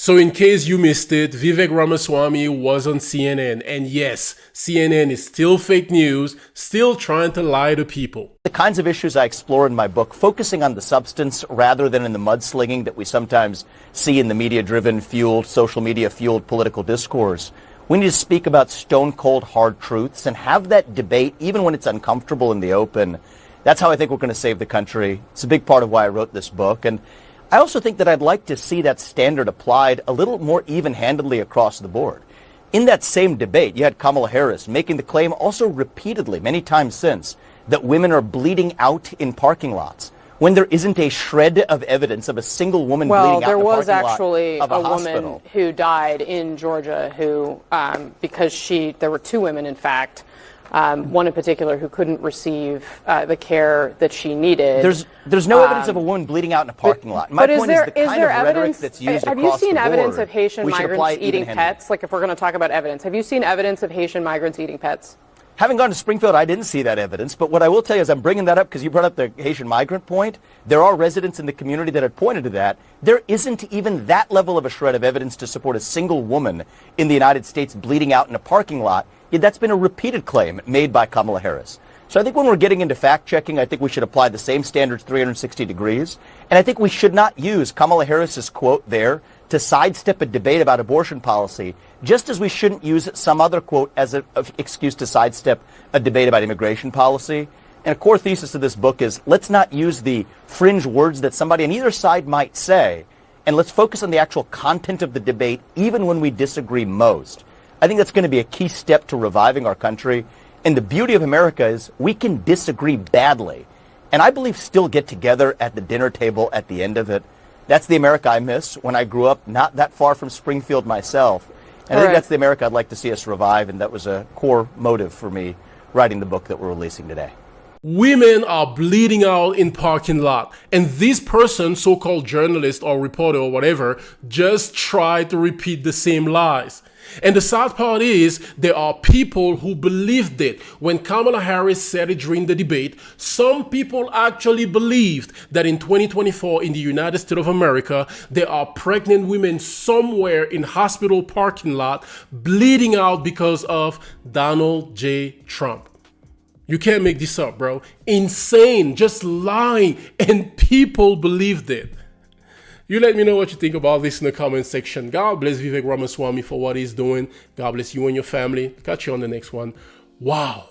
So in case you missed it, Vivek Ramaswamy was on CNN. And yes, CNN is still fake news, still trying to lie to people. The kinds of issues I explore in my book, focusing on the substance rather than in the mudslinging that we sometimes see in the media-driven, fueled, social media-fueled political discourse. We need to speak about stone-cold hard truths and have that debate even when it's uncomfortable in the open. That's how I think we're going to save the country. It's a big part of why I wrote this book. And I also think that I'd like to see that standard applied a little more even-handedly across the board. In that same debate, you had Kamala Harris making the claim also repeatedly, many times since, that women are bleeding out in parking lots when there isn't a shred of evidence of a single woman bleeding out in a parking lot of a hospital. Well, there was actually a woman who died in Georgia who, because there were two women, in fact, one in particular who couldn't receive the care that she needed. There's no evidence of a woman bleeding out in a parking lot. My point is the kind of rhetoric that's used across the board. Have you seen evidence of Haitian migrants eating pets? Like, if we're going to talk about evidence, have you seen evidence of Haitian migrants eating pets? Having gone to Springfield, I didn't see that evidence. But what I will tell you is I'm bringing that up because you brought up the Haitian migrant point. There are residents in the community that had pointed to that. There isn't even that level of a shred of evidence to support a single woman in the United States bleeding out in a parking lot. Yet that's been a repeated claim made by Kamala Harris. So I think when we're getting into fact-checking, I think we should apply the same standards 360 degrees. And I think we should not use Kamala Harris's quote there to sidestep a debate about abortion policy, just as we shouldn't use some other quote as an excuse to sidestep a debate about immigration policy. And a core thesis of this book is let's not use the fringe words that somebody on either side might say, and let's focus on the actual content of the debate, even when we disagree most. I think that's going to be a key step to reviving our country. And the beauty of America is we can disagree badly, and I believe still get together at the dinner table at the end of it. That's the America I miss when I grew up not that far from Springfield myself. And I think that's the America I'd like to see us revive, and that was a core motive for me writing the book that we're releasing today. Women are bleeding out in parking lot, and this person, so-called journalist or reporter or whatever, just tried to repeat the same lies. And the sad part is there are people who believed it. When Kamala Harris said it during the debate, some people actually believed that in 2024 in the United States of America, there are pregnant women somewhere in hospital parking lot bleeding out because of Donald J. Trump. You can't make this up, bro. Insane, just lying, and people believed it. You let me know what you think about this in the comment section. God bless Vivek Ramaswamy for what he's doing. God bless you and your family. Catch you on the next one. Wow.